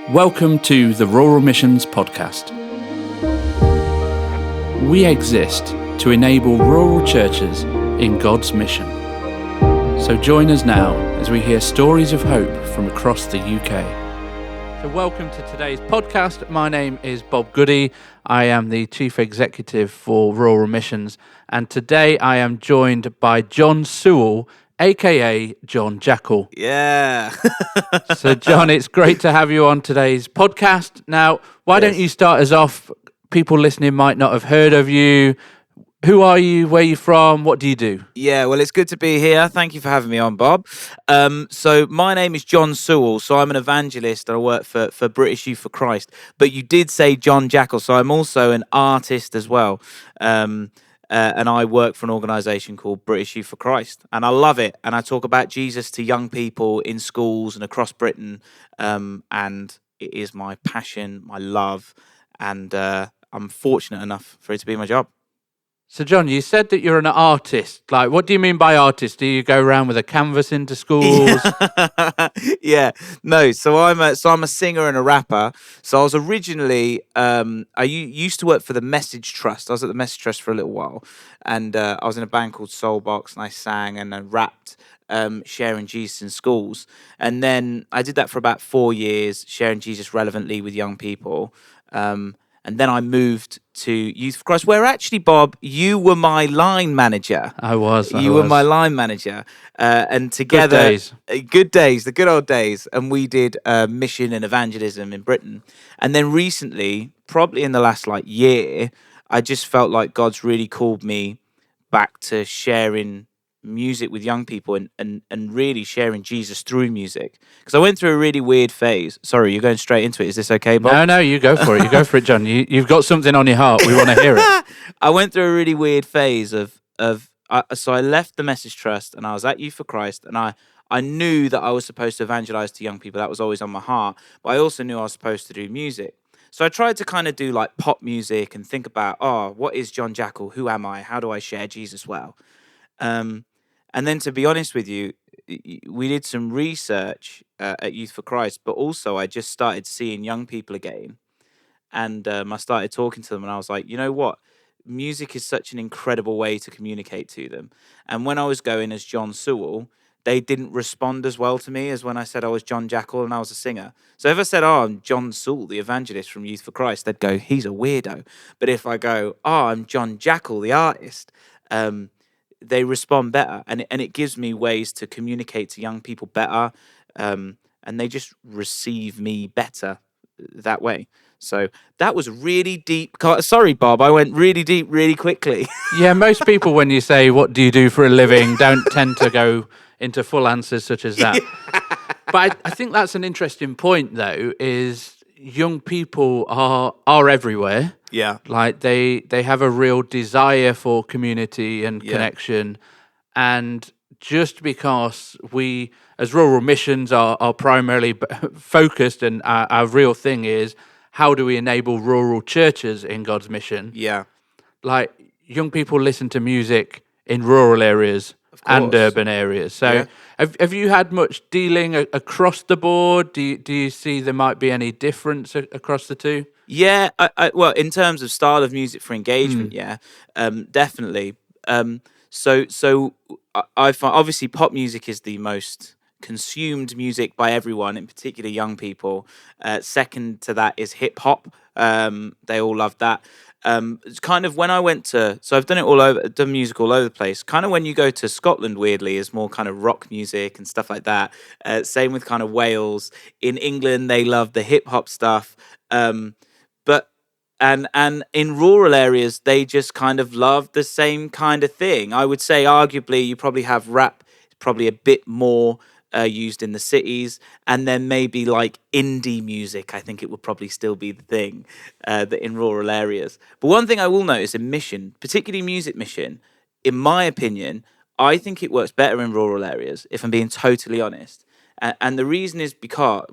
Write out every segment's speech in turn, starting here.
Welcome to the Rural Missions Podcast. We exist to enable rural churches in God's mission. So join us now as we hear stories of hope from across the UK. So welcome to today's podcast. My name is Bob Goody. I am the Chief Executive for Rural Missions, and today I am joined by Jon Sewell, aka Jon Jackal. Yeah. So, Jon, it's great to have you on today's podcast. Now, why don't you start us off? People listening might not have heard of you. Who are you? Where are you from? What do you do? Yeah, well, it's good to be here. Thank you for having me on, Bob. So my name is Jon Sewell. So I'm an evangelist and I work for British Youth for Christ. But you did say Jon Jackal, so I'm also an artist as well. And I work for an organisation called British Youth for Christ. And I love it. And I talk about Jesus to young people in schools and across Britain. And it is my passion, my love. And I'm fortunate enough for it to be my job. So, Jon, you said that you're an artist. Like, what do you mean by artist? Do you go around with a canvas into schools? Yeah, no. So I'm a singer and a rapper. So I was originally I used to work for the Message Trust. I was at the Message Trust for a little while, and I was in a band called Soulbox, and I sang and I rapped, sharing Jesus in schools. And then I did that for about 4 years, sharing Jesus relevantly with young people. And then I moved to Youth for Christ, where actually, Bob, you were my line manager. I was. You were my line manager. And together... Good days, the good old days. And we did mission and evangelism in Britain. And then recently, probably in the last year, I just felt like God's really called me back to sharing music with young people and really sharing Jesus through music, because I went through a really weird phase. Sorry, you're going straight into it. Is this okay, Bob? No, you go for it. You go for it, Jon. You've got something on your heart. We want to hear it. I went through a really weird phase so I left the Message Trust and I was at Youth for Christ, and I knew that I was supposed to evangelize to young people. That was always on my heart, but I also knew I was supposed to do music. So I tried to kind of do pop music and think about, what is Jon Jackal? Who am I? How do I share Jesus well? And then, to be honest with you, we did some research at Youth for Christ, but also I just started seeing young people again. And I started talking to them, and I was like, you know what? Music is such an incredible way to communicate to them. And when I was going as Jon Sewell, they didn't respond as well to me as when I said I was Jon Jackal and I was a singer. So if I said, I'm Jon Sewell, the evangelist from Youth for Christ, they'd go, he's a weirdo. But if I go, I'm Jon Jackal, the artist, they respond better, and it gives me ways to communicate to young people better, and they just receive me better that way. So that was really deep. Sorry, Bob, I went really deep really quickly. Yeah, most people, when you say, what do you do for a living, don't tend to go into full answers such as that. Yeah. But I think that's an interesting point, though, is young people are everywhere. Yeah. They have a real desire for community and connection. And just because we, as Rural Missions, are primarily focused, and our real thing is, how do we enable rural churches in God's mission? Yeah. Young people listen to music in rural areas and urban areas. So have you had much dealing across the board? Do you see there might be any difference across the two? Yeah, well, in terms of style of music for engagement, definitely. So I find, obviously, pop music is the most consumed music by everyone, in particular young people. Second to that is hip hop. They all love that. It's kind of when I went to, so I've done music all over the place. Kind of when you go to Scotland, weirdly, is more kind of rock music and stuff like that. Same with kind of Wales. In England, they love the hip hop stuff. And in rural areas, they just kind of love the same kind of thing. I would say, arguably, you probably have rap, probably a bit more used in the cities, and then maybe indie music. I think it would probably still be the thing that in rural areas. But one thing I will notice in mission, particularly music mission, in my opinion, I think it works better in rural areas, if I'm being totally honest. And the reason is because,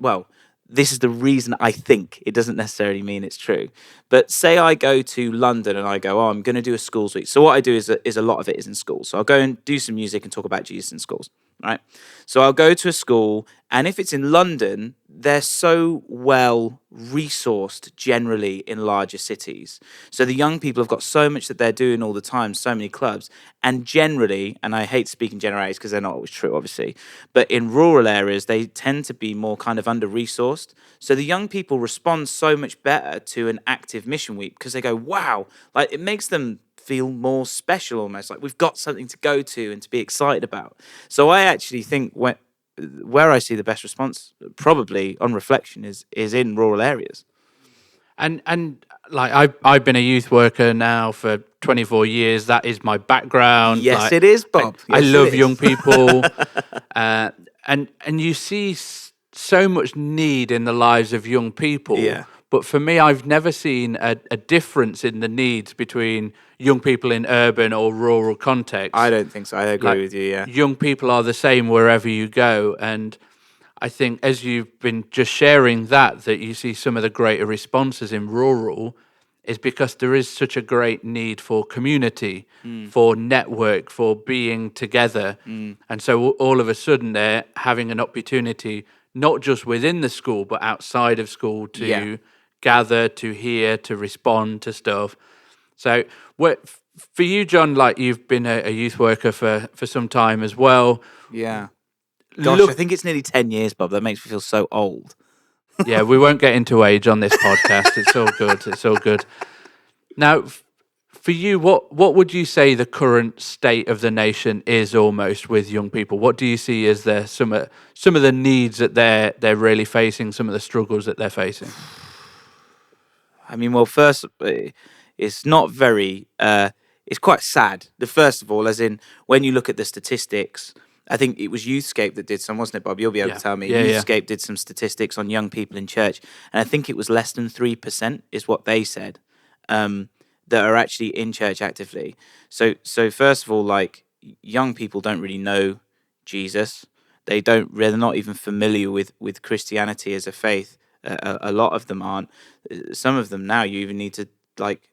this is the reason I think. It doesn't necessarily mean it's true. But say I go to London and I go, I'm going to do a schools week. So what I do is a lot of it is in schools. So I'll go and do some music and talk about Jesus in schools. right? So I'll go to a school, and if it's in London, they're so well resourced generally in larger cities. So the young people have got so much that they're doing all the time, so many clubs, and generally, and I hate speaking generalities because they're not always true, obviously, but in rural areas, they tend to be more kind of under-resourced. So the young people respond so much better to an active mission week because they go, wow, like it makes them feel more special almost, like we've got something to go to and to be excited about. So I actually think where I see the best response, probably on reflection, is in rural areas. And like I've been a youth worker now for 24 years. That is my background. Yes, Like it is, I, Bob. I Yes, it love young is. people, and you see so much need in the lives of young people. Yeah. But for me, I've never seen a difference in the needs between young people in urban or rural contexts. I don't think so. I agree Like with you. Yeah. young people are the same wherever you go, and I think as you've been just sharing that you see some of the greater responses in rural is because there is such a great need for community, for network, for being together. And so all of a sudden they're having an opportunity, not just within the school, but outside of school to Yeah. gather, to hear, to respond to stuff. So for you, John, like you've been a youth worker for some time as well. Yeah. Gosh, I Look, think it's nearly 10 years, Bob. That makes me feel so old. yeah, we won't get into age on this podcast. It's all good. It's all good. Now, for you, what would you say the current state of the nation is almost with young people? What do you see as some of the needs that they're really facing, some of the struggles that they're facing? I mean, well, first, it's not very. It's quite sad. The first of all, as in when you look at the statistics, I think it was Youthscape that did some, wasn't it, Bob? You'll be able Yeah, to tell me. yeah. Youthscape did some statistics on young people in church, and I think it was less than 3% is what they said, that are actually in church actively. So first of all, like young people don't really know Jesus. They're not even familiar with Christianity as a faith. A lot of them aren't. Some of them now you even need to like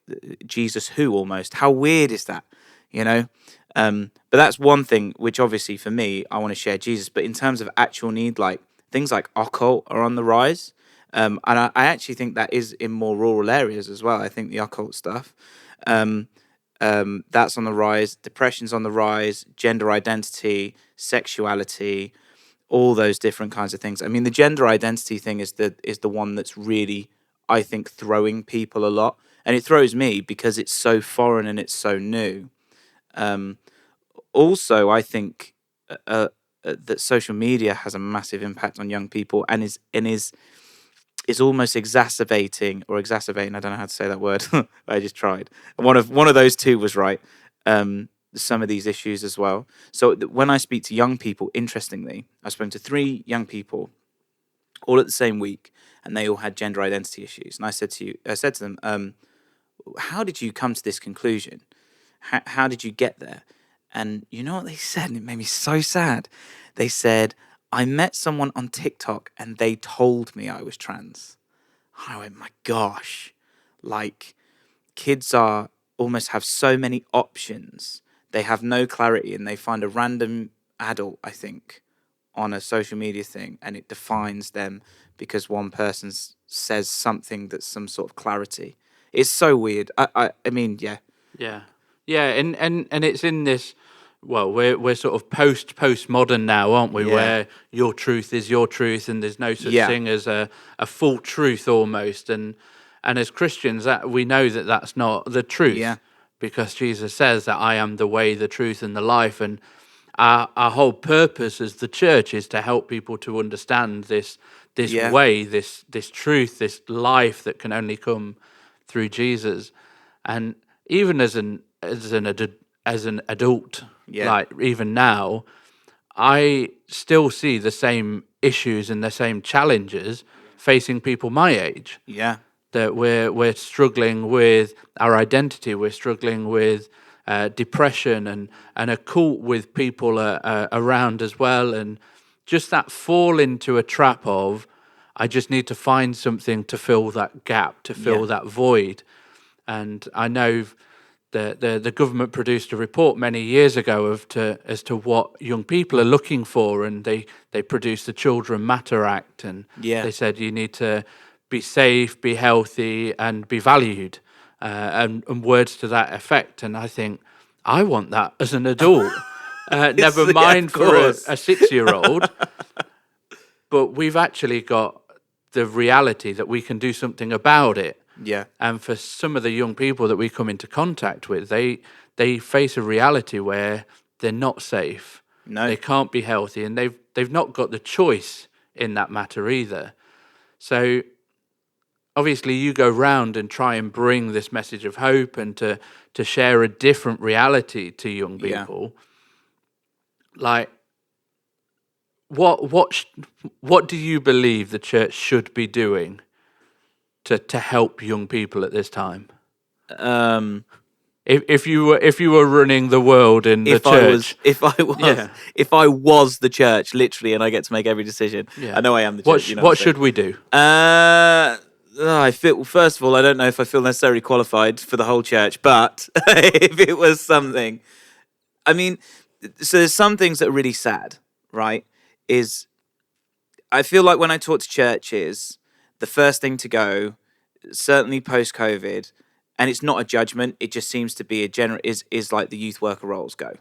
Jesus who almost. How weird is that? You know. But that's one thing which obviously for me I want to share Jesus. But in terms of actual need, like things like occult are on the rise. And I actually think that is in more rural areas as well. I think the occult stuff, that's on the rise. Depression's on the rise. Gender identity, sexuality, all those different kinds of things. I mean, the gender identity thing is the one that's really, I think, throwing people a lot, and it throws me because it's so foreign and it's so new. Also, I think that social media has a massive impact on young people and is almost exacerbating. I don't know how to say that word. I just tried. One of those two was right. Some of these issues as well. So when I speak to young people, interestingly, I've spoken to 3 young people all at the same week, and they all had gender identity issues. And I said to them, how did you come to this conclusion? How did you get there? And you know what they said? And it made me so sad. They said, I met someone on TikTok and they told me I was trans. I went, my gosh, like kids are almost have so many options. They have no clarity and they find a random adult, I think, on a social media thing and it defines them because one person says something that's some sort of clarity. It's so weird. I mean, yeah. Yeah, and it's in this. Well, we're sort of postmodern now, aren't we? Yeah. Where your truth is your truth, and there's no such Yeah. thing as a full truth almost. And as Christians, that we know that that's not the truth, Yeah. because Jesus says that I am the way, the truth, and the life. And our whole purpose as the church is to help people to understand this Yeah. way, this truth, this life that can only come through Jesus. And even as an adult, Yeah. like even now, I still see the same issues and the same challenges facing people my age. Yeah. That we're struggling with our identity, we're struggling with depression and a cult with people around as well, and just that fall into a trap of I just need to find something to fill that gap, to fill Yeah. that void. And I know the government produced a report many years ago as to what young people are looking for, and they produced the Children Matter Act, and Yeah. they said you need to be safe, be healthy, and be valued, and words to that effect. And I think I want that as an adult, never Yeah, mind of for course. a 6-year-old. But we've actually got the reality that we can do something about it. Yeah. And for some of the young people that we come into contact with, they face a reality where they're not safe. No. They can't be healthy, and they've not got the choice in that matter either. So obviously you go round and try and bring this message of hope and to share a different reality to young Yeah. people. Like, what do you believe the church should be doing to help young people at this time? If you were running the world in the church, if I was the church, literally, and I get to make every decision. yeah. I know I am the church. What should we do? I feel, first of all, I don't know if I feel necessarily qualified for the whole church, but if it was something, I mean, so there's some things that are really sad, right? Is I feel like when I talk to churches, the first thing to go, certainly post-COVID, and it's not a judgment, it just seems to be a general, is like the youth worker roles go,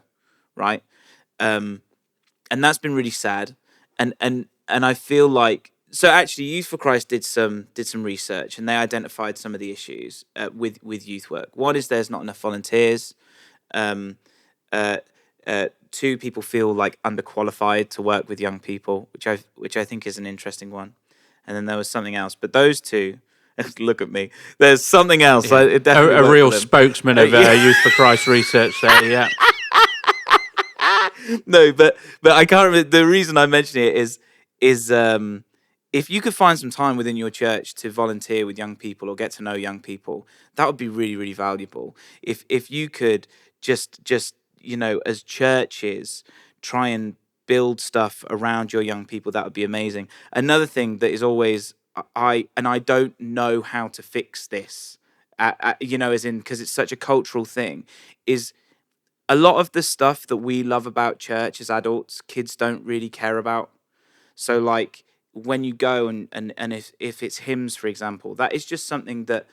right? And that's been really sad. And I feel like, so actually Youth for Christ did some research, and they identified some of the issues with youth work. One is there's not enough volunteers. Two, people feel like underqualified to work with young people, which I think is an interesting one. And then there was something else, but those two, look at me. There's something else. Yeah. It definitely A worked real for them. spokesman of Youth for Christ research there. Yeah. No, but I can't remember. The reason I mention it is if you could find some time within your church to volunteer with young people or get to know young people, that would be really, really valuable. If you could just as churches try and build stuff around your young people, that would be amazing. Another thing that is always I don't know how to fix this, as in, because it's such a cultural thing, is a lot of the stuff that we love about church as adults, kids don't really care about. So like when you go and if it's hymns, for example, that is just something that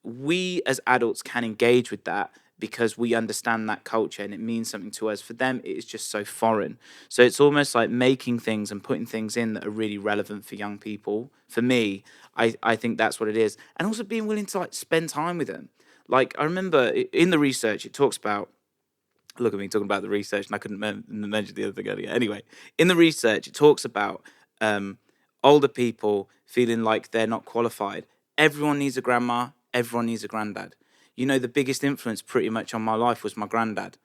we as adults can engage with that because we understand that culture and it means something to us. For them, it is just so foreign. So it's almost like making things and putting things in that are really relevant for young people. For me, I think that's what it is. And also being willing to like spend time with them. Like I remember in the research, it talks about, look at me talking about the research and I couldn't mention the other thing earlier. Anyway, in the research, it talks about older people feeling like they're not qualified. Everyone needs a grandma. Everyone needs a granddad. You know, the biggest influence pretty much on my life was my granddad.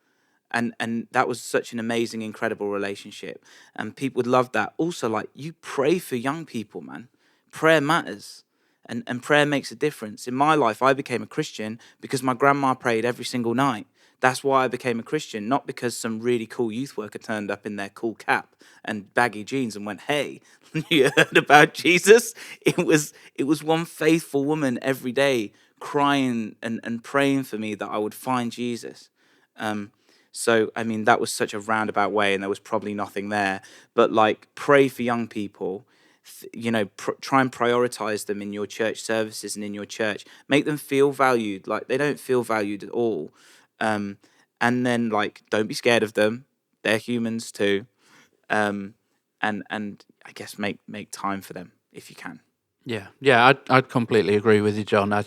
And that was such an amazing, incredible relationship. And people would love that. Also, like, you pray for young people, man. Prayer matters. And prayer makes a difference. In my life, I became a Christian because my grandma prayed every single night. That's why I became a Christian, not because some really cool youth worker turned up in their cool cap and baggy jeans and went, "Hey, you heard about Jesus?" It was one faithful woman every day crying and praying for me that I would find Jesus. So, I mean, that was such a roundabout way and there was probably nothing there. But, like, pray for young people. Try and prioritize them in your church services and in your church. Make them feel valued. Like, they don't feel valued at all. And then, like, don't be scared of them. They're humans too. And I guess make time for them if you can. Yeah, I'd completely agree with you, John. I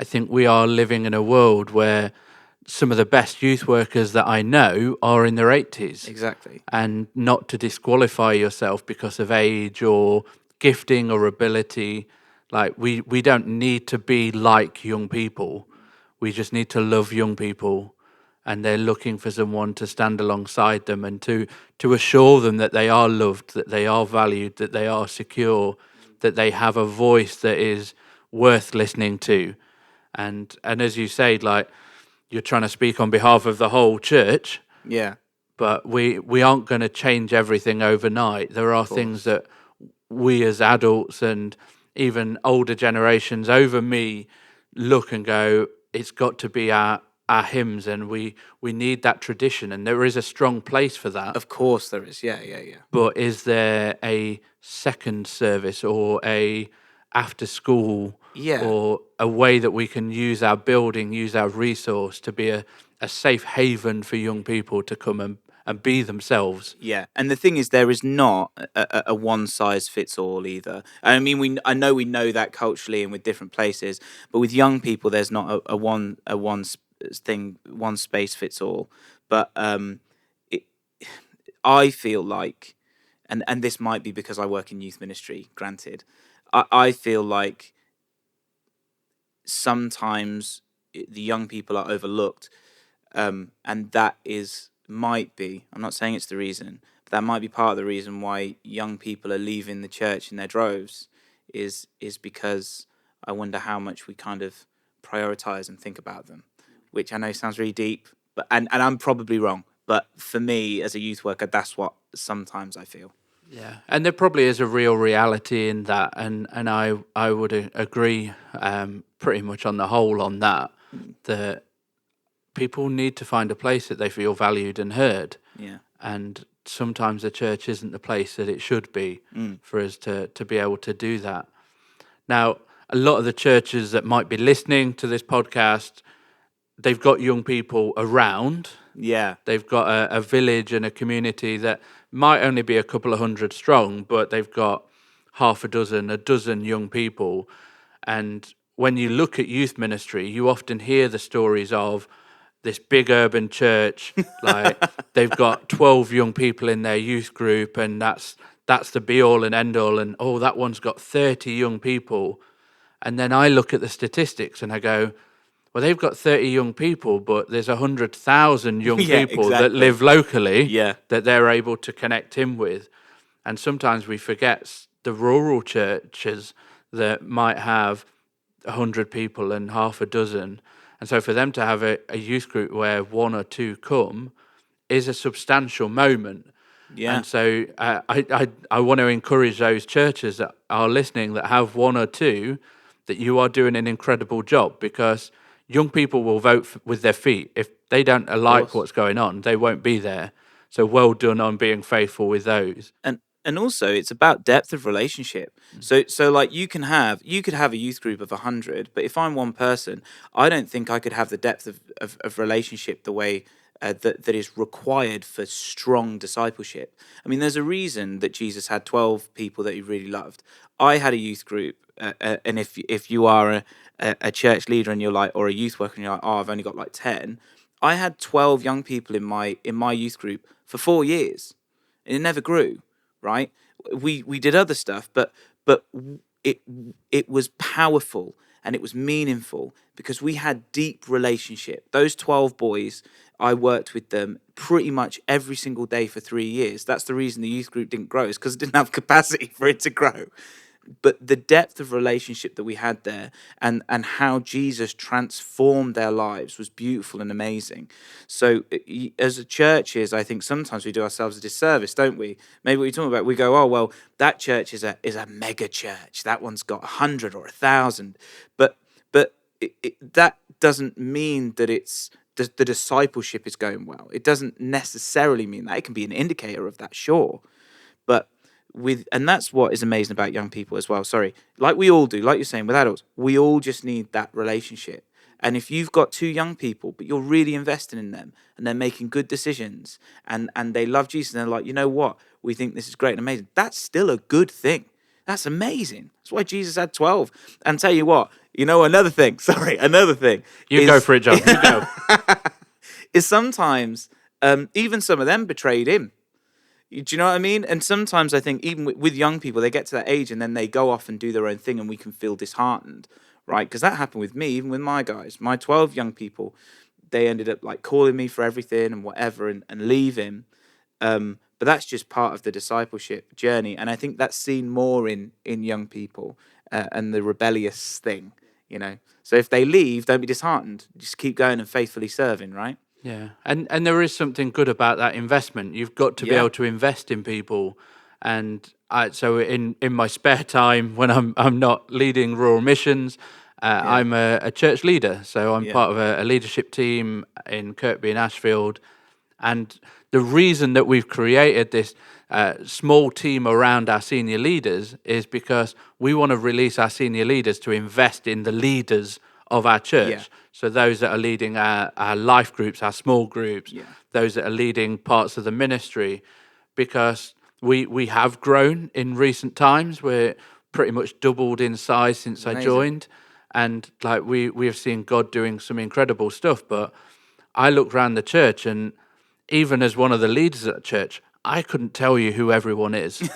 think we are living in a world where some of the best youth workers that I know are in their 80s. Exactly. And not to disqualify yourself because of age or gifting or ability. Like, we don't need to be like young people. We just need to love young people, and they're looking for someone to stand alongside them and to assure them that they are loved, that they are valued, that they are secure, that they have a voice that is worth listening to. And as you say, like, you're trying to speak on behalf of the whole church. Yeah. But we aren't going to change everything overnight. There are things that we as adults and even older generations over me look and go, it's got to be our our hymns, and we need that tradition, and there is a strong place for that. Of course there is. Yeah. But is there a second service or a after school Yeah. or a way that we can use our building, use our resource to be a safe haven for young people to come and be themselves? Yeah, and the thing is, there is not a one size fits all either. I mean, I know we know that culturally and with different places, but with young people, there's not a thing, one space fits all. But it, I feel like, and this might be because I work in youth ministry. Granted, I feel like sometimes the young people are overlooked, and that might be, I'm not saying it's the reason, but that might be part of the reason why young people are leaving the church in their droves, is because I wonder how much we kind of prioritize and think about them, which I know sounds really deep, but and I'm probably wrong, but for me as a youth worker, that's what sometimes I feel. Yeah, and there probably is a real reality in that, and I would agree pretty much on the whole on that, that people need to find a place that they feel valued and heard. Yeah. And sometimes the church isn't the place that it should be for us to be able to do that. Now, a lot of the churches that might be listening to this podcast, they've got young people around. Yeah. They've got a village and a community that might only be a couple of hundred strong, but they've got half a dozen young people. And when you look at youth ministry, you often hear the stories of this big urban church, like they've got 12 young people in their youth group, and that's the be all and end all. And oh, that one's got 30 young people. And then I look at the statistics and I go, well, they've got 30 young people, but there's 100,000 young Yeah, people exactly. that live locally Yeah. that they're able to connect in with. And sometimes we forget the rural churches that might have 100 people and half a dozen. And so for them to have a youth group where one or two come is a substantial moment. Yeah. And so I want to encourage those churches that are listening that have one or two, that you are doing an incredible job, because young people will vote with their feet. If they don't like what's going on, they won't be there. So well done on being faithful with those. And also it's about depth of relationship. So like you could have a youth group of 100, but if I'm one person, I don't think I could have the depth of relationship the way that is required for strong discipleship. I mean, there's a reason that Jesus had 12 people that he really loved. I had a youth group, and if you are a church leader and you're like, or a youth worker and you're like, oh, I've only got like 10. I had 12 young people in my youth group for 4 years, and it never grew. Right? We did other stuff, but it was powerful and it was meaningful because we had deep relationship. Those 12 boys, I worked with them pretty much every single day for 3 years. That's the reason the youth group didn't grow, is because it didn't have capacity for it to grow. But the depth of relationship that we had there, and how Jesus transformed their lives, was beautiful and amazing. So as a churches, I think sometimes we do ourselves a disservice, don't we? Maybe what you're talking about, we go, oh, well, that church is a mega church. That one's got 100 or 1,000. But that doesn't mean that the discipleship is going well. It doesn't necessarily mean that. It can be an indicator of that, sure. But and that's what is amazing about young people as well. Sorry, like we all do, like you're saying with adults, we all just need that relationship. And if you've got 2 young people, but you're really investing in them and they're making good decisions and they love Jesus and they're like, you know what, we think this is great and amazing, that's still a good thing. That's amazing. That's why Jesus had 12. And tell you what, another thing. You go for it, John. You go. Is sometimes even some of them betrayed him. Do you know what I mean? And sometimes I think even with young people, they get to that age and then they go off and do their own thing and we can feel disheartened, right? Because that happened with me, even with my guys. My 12 young people, they ended up like calling me for everything and whatever and leaving. But that's just part of the discipleship journey. And I think that's seen more in young people and the rebellious thing, So if they leave, don't be disheartened. Just keep going and faithfully serving, right? Yeah, and there is something good about that investment. You've got to be able to invest in people, and so in my spare time when I'm not leading rural missions, I'm a church leader, so I'm Yeah. part of a leadership team in Kirkby and Ashfield. And the reason that we've created this small team around our senior leaders is because we want to release our senior leaders to invest in the leaders of our church. Yeah. So those that are leading our life groups, our small groups, Yeah. those that are leading parts of the ministry, because we have grown in recent times. We're pretty much doubled in size since I Amazing. joined. And like we have seen God doing some incredible stuff. But I look around the church, and even as one of the leaders at the church, I couldn't tell you who everyone is,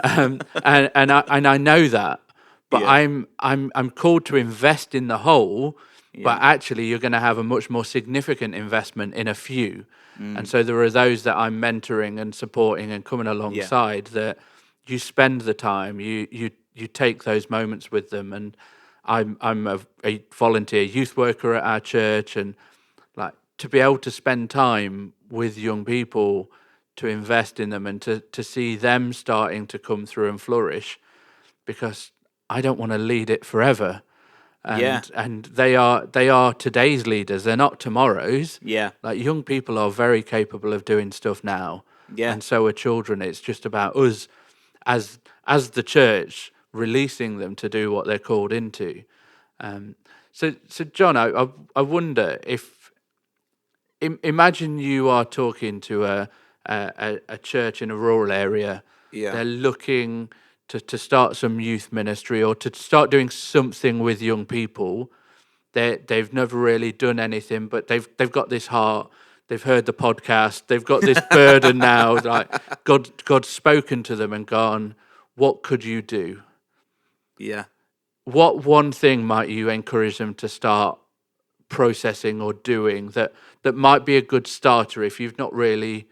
and I know that, but Yeah. I'm called to invest in the whole, but Yeah. actually you're going to have a much more significant investment in a few, and Mm. so there are those that I'm mentoring and supporting and coming Yeah. alongside that you spend the time, you take those moments with them, and I'm a volunteer youth worker at our church, and like to be able to spend time with young people, to invest in them, and to see them starting to come through and flourish, because I don't want to lead it forever. Yeah. And they are today's leaders, they're not tomorrow's. Yeah. Like young people are very capable of doing stuff now, Yeah. and so are children. It's just about us as the church releasing them to do what they're called into. So John, I wonder if imagine you are talking to a church in a rural area. Yeah. They're looking to start some youth ministry or to start doing something with young people. They've never really done anything, but they've got this heart. They've heard the podcast. They've got this burden now. Like God's spoken to them and gone, what could you do? Yeah. What one thing might you encourage them to start processing or doing that might be a good starter if you've not really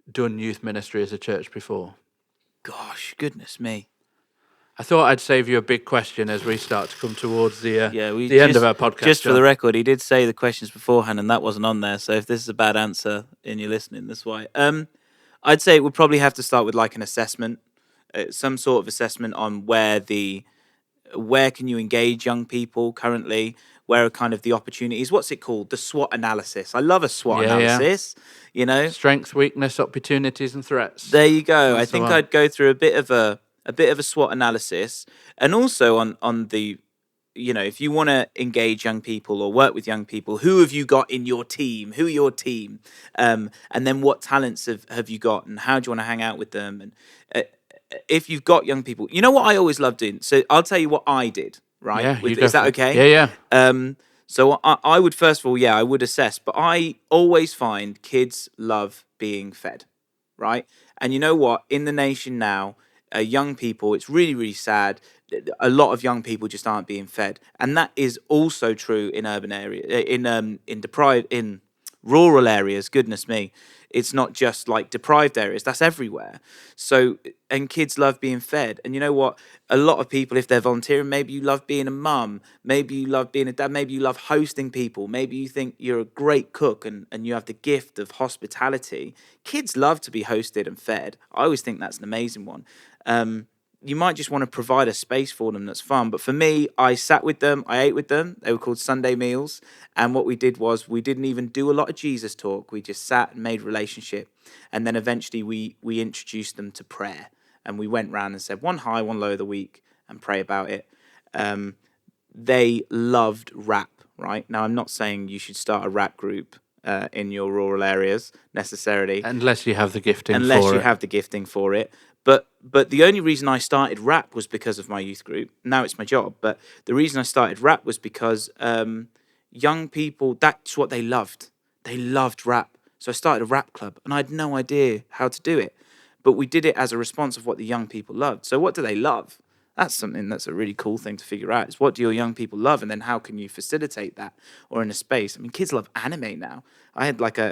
done youth ministry as a church before? Gosh, goodness me. I thought I'd save you a big question as we start to come towards the We end just, of our podcast. Just for John. the record, he did say the questions beforehand, and that wasn't on there. So if this is a bad answer and you're listening, that's why. I'd say it would probably have to start with like an assessment, some sort of assessment on where can you engage young people currently. Where are kind of the opportunities? What's it called? The SWOT analysis. I love a SWOT analysis. You know, strengths, weakness, opportunities, and threats. there you go. That's I think I'd go through a bit of a SWOT analysis, and also on the, you know, if you want to engage young people or work with young people, who have you got in your team? Who are your team? And then what talents have you got, and how do you want to hang out with them? And if you've got young people, you know what I always love doing. So I'll tell you what I did. Right? Yeah, Is that okay? Yeah. So I would, first of all, I would assess, but I always find kids love being fed, right? And you know what? In the nation now, young people, it's really, really sad. A lot of young people just aren't being fed, and that is also true in urban areas, in rural areas. Goodness me, it's not just like deprived areas. That's everywhere. So, and kids love being fed. And you know what? A lot of people, if they're volunteering, maybe you love being a mum, maybe you love being a dad, maybe you love hosting people, maybe you think you're a great cook and you have the gift of hospitality. Kids love to be hosted and fed. I always think that's an amazing one. You might just want to provide a space for them that's fun. But for me, I sat with them, I ate with them. They were called Sunday meals. And what we did was we didn't even do a lot of Jesus talk. We just sat and made relationship. And then eventually we introduced them to prayer. And we went round and said one high, one low of the week and pray about it. They loved rap, right? Now, I'm not saying you should start a rap group in your rural areas necessarily. Unless you have the gifting for it. But the only reason I started rap was because of my youth group. Now it's my job. But the reason I started rap was because young people, that's what they loved. They loved rap. So I started a rap club, and I had no idea how to do it. But we did it as a response of what the young people loved. So what do they love? That's something that's a really cool thing to figure out, is what do your young people love, and then how can you facilitate that, or in a space. I mean, kids love anime now.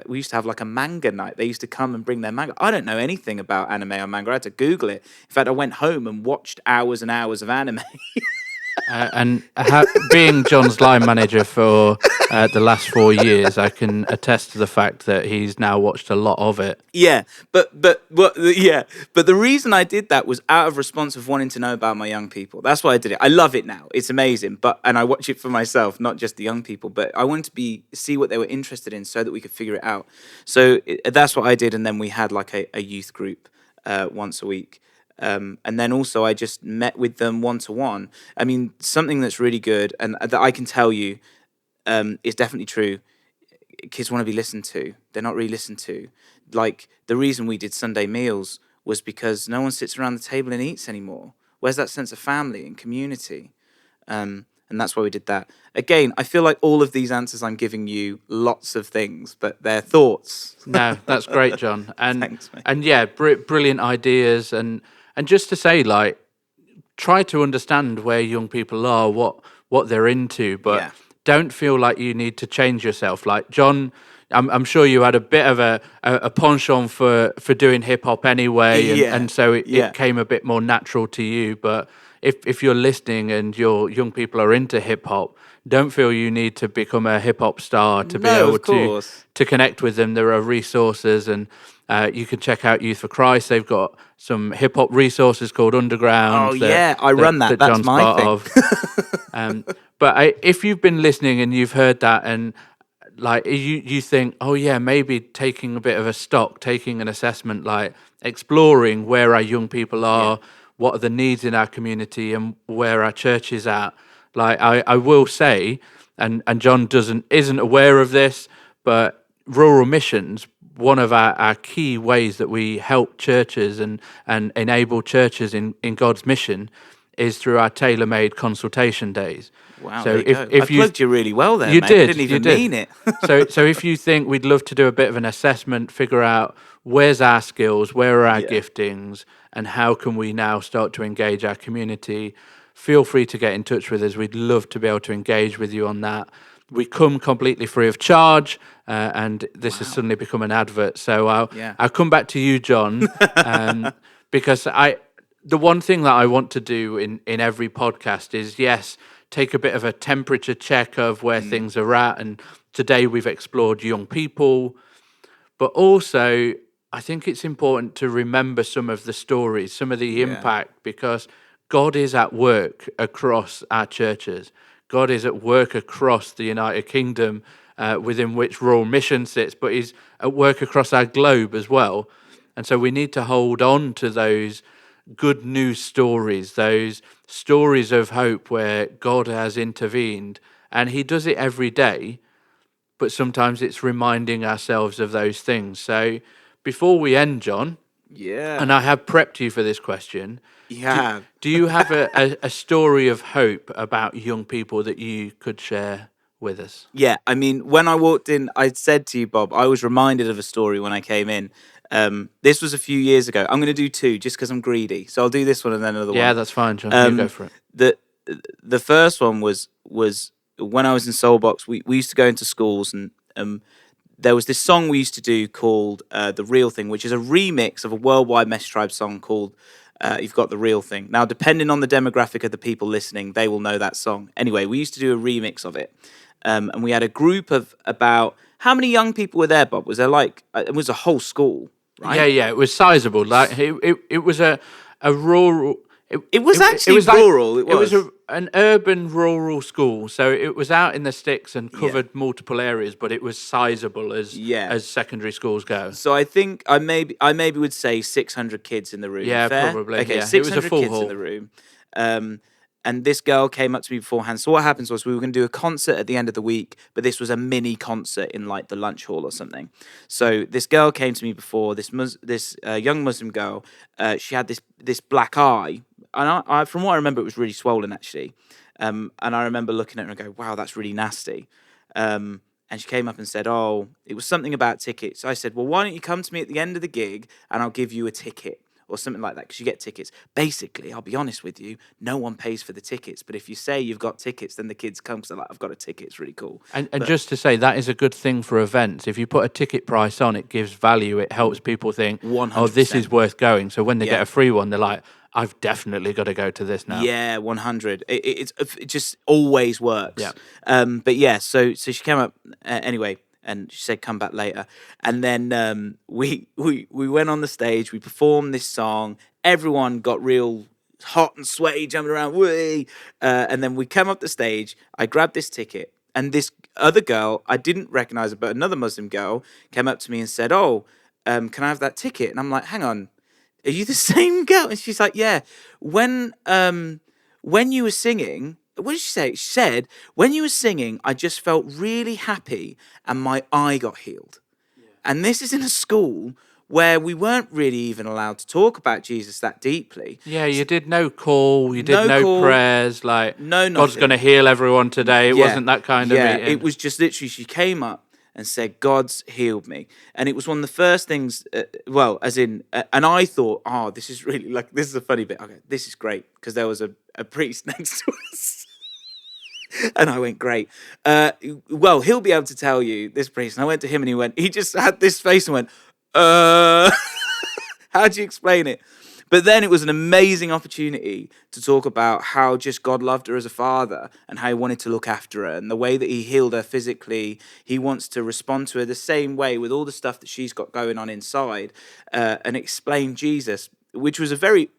We used to have like a manga night. They used to come and bring their manga. I don't know anything about anime or manga. I had to Google it. In fact, I went home and watched hours and hours of anime. Being John's line manager for the last 4 years, I can attest to the fact that he's now watched a lot of it. Yeah, but the reason I did that was out of response of wanting to know about my young people. That's why I did it. I love it now; it's amazing. And I watch it for myself, not just the young people. But I wanted to see what they were interested in, so that we could figure it out. So that's what I did, and then we had like a youth group once a week. And then also I just met with them one-to-one. I mean, something that's really good and that I can tell you is definitely true. Kids want to be listened to. They're not really listened to. Like, the reason we did Sunday meals was because no one sits around the table and eats anymore. Where's that sense of family and community? And that's why we did that. Again, I feel like all of these answers I'm giving you lots of things, but they're thoughts. No, that's great, John. And Thanks, mate. and yeah, brilliant ideas. And just to say, like, try to understand where young people are, what they're into, but don't feel like you need to change yourself. Like John, I'm sure you had a bit of a penchant for doing hip hop anyway, and so it came a bit more natural to you. But if you're listening and your young people are into hip hop, don't feel you need to become a hip hop star to be able to connect with them. There are resources, and you can check out Youth for Christ. They've got some hip hop resources called Underground. Oh yeah, I run that. That's John's my part thing. of. But if you've been listening and you've heard that, and like you think, oh yeah, maybe taking a bit of a stock, taking an assessment, like exploring where our young people are, what are the needs in our community, and where our church is at. Like I will say, and John isn't aware of this, but rural missions, one of our key ways that we help churches and enable churches in God's mission is through our tailor-made consultation days. Wow, so if I plugged you really well there, you mate. did, I didn't even mean it. so if you think we'd love to do a bit of an assessment, figure out where's our skills, where are our giftings, and how can we now start to engage our community, feel free to get in touch with us. We'd love to be able to engage with you on that. We come completely free of charge, and this has suddenly become an advert. So I'll come back to you, John, because the one thing that I want to do in every podcast is, yes, take a bit of a temperature check of where things are at. And today we've explored young people, but also I think it's important to remember some of the stories, some of the impact, because God is at work across our churches. God is at work across the United Kingdom, within which Rural Mission sits, but he's at work across our globe as well. And so we need to hold on to those good news stories, those stories of hope where God has intervened, and he does it every day, but sometimes it's reminding ourselves of those things. So before we end, John, and I have prepped you for this question, do you have a story of hope about young people that you could share with us? Yeah, I mean, when I walked in, I said to you, Bob, I was reminded of a story when I came in. This was a few years ago. I'm going to do two just because I'm greedy. So I'll do this one and then another one. Yeah, that's fine, John. You go for it. The first one was when I was in Soulbox, we used to go into schools, and there was this song we used to do called The Real Thing, which is a remix of a worldwide Mesh Tribe song called You've Got the Real Thing. Now, depending on the demographic of the people listening, they will know that song. Anyway, we used to do a remix of it. And we had a group of about... How many young people were there, Bob? Was there it was a whole school, right? Yeah, it was sizable. Like it was a rural... It was actually rural. It was an urban rural school, so it was out in the sticks and covered multiple areas, but it was sizable as secondary schools go. So I think I maybe would say 600 kids in the room. Yeah, fair? probably. Okay, yeah. 600 it was a full kids hall. in the room. And this girl came up to me beforehand. So what happens was we were going to do a concert at the end of the week, but this was a mini concert in like the lunch hall or something. So this girl came to me before, this young Muslim girl. She had this black eye. And I, from what I remember, it was really swollen, actually. And I remember looking at her and go, wow, that's really nasty. And she came up and said, oh, it was something about tickets. So I said, well, why don't you come to me at the end of the gig and I'll give you a ticket or something like that, because you get tickets. Basically, I'll be honest with you, no one pays for the tickets. But if you say you've got tickets, then the kids come because they're like, I've got a ticket. It's really cool. And just to say, that is a good thing for events. If you put a ticket price on, it gives value. It helps people think, 100%. oh, this is worth going. So when they get a free one, they're like, I've definitely got to go to this now. Yeah, 100. It just always works. Yeah. But yeah, so she came up anyway, and she said, "Come back later." And then we went on the stage. We performed this song. Everyone got real hot and sweaty, jumping around. Whee! And then we came up the stage. I grabbed this ticket, and this other girl, I didn't recognize her, but another Muslim girl came up to me and said, "Oh, can I have that ticket?" And I'm like, "Hang on. Are you the same girl?" And she's like, "Yeah. When you were singing, what did she say?" She said, "When you were singing, I just felt really happy and my eye got healed." Yeah. And this is in a school where we weren't really even allowed to talk about Jesus that deeply. Yeah, you did no call, you did No no call, prayers, like no God's nothing. going to heal everyone today. It wasn't that kind of meeting. It was just literally she came up and said, "God's healed me." And it was one of the first things, and I thought, oh, this is really, like, this is a funny bit. Okay, this is great, because there was a priest next to us. And I went, "Great. Well, he'll be able to tell you, this priest." And I went to him and he just had this face and went, how do you explain it? But then it was an amazing opportunity to talk about how just God loved her as a father and how he wanted to look after her, and the way that he healed her physically. He wants to respond to her the same way with all the stuff that she's got going on inside, and explain Jesus, which was a very,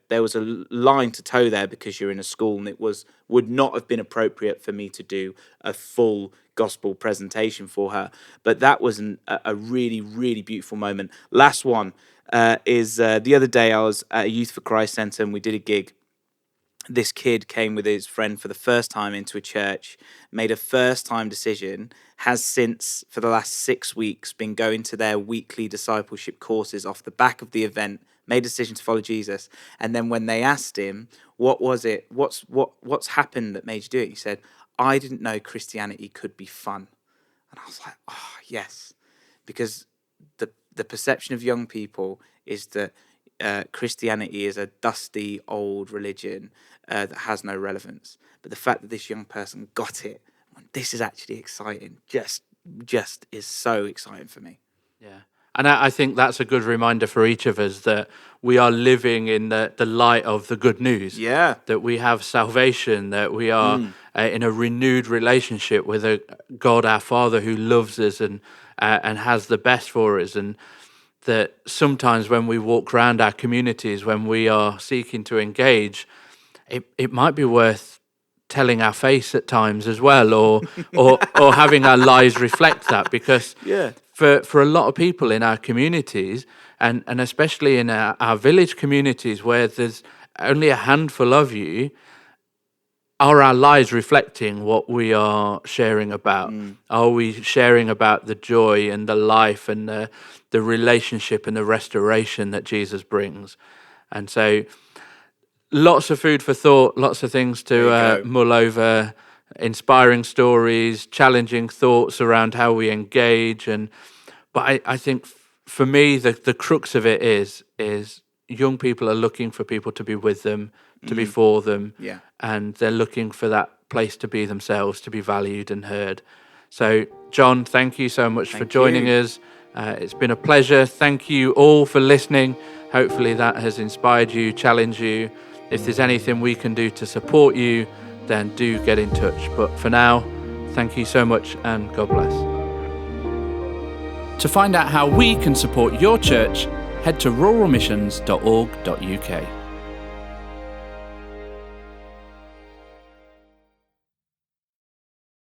there was a line to toe there, because you're in a school, and it would not have been appropriate for me to do a full gospel presentation for her. But that was a really, really beautiful moment. Last one. Is the other day I was at a Youth for Christ Centre and we did a gig. This kid came with his friend for the first time into a church, made a first-time decision, has since, for the last 6 weeks, been going to their weekly discipleship courses off the back of the event, made a decision to follow Jesus. And then when they asked him, what was it, what's happened that made you do it? He said, "I didn't know Christianity could be fun." And I was like, oh, yes, because the perception of young people is that Christianity is a dusty old religion that has no relevance. But the fact that this young person got it, this is actually exciting, just is so exciting for me. Yeah. And I think that's a good reminder for each of us that we are living in the light of the good news. Yeah. That we have salvation, that we are in a renewed relationship with a God, our Father, who loves us and has the best for us. And that sometimes when we walk around our communities, when we are seeking to engage, it might be worth telling our face at times as well, or having our lives reflect that, because for a lot of people in our communities, and especially in our village communities where there's only a handful of you, are our lives reflecting what we are sharing about? Are we sharing about the joy and the life and the relationship and the restoration that Jesus brings? And so lots of food for thought, lots of things to mull over, inspiring stories, challenging thoughts around how we engage. But I think for me, the crux of it is young people are looking for people to be with them, to be for them, and they're looking for that place to be themselves, to be valued and heard. So, Jon, thank you so much for joining us. It's been a pleasure. Thank you all for listening. Hopefully that has inspired you, challenged you. If there's anything we can do to support you, then do get in touch. But for now, thank you so much and God bless. To find out how we can support your church, head to ruralmissions.org.uk.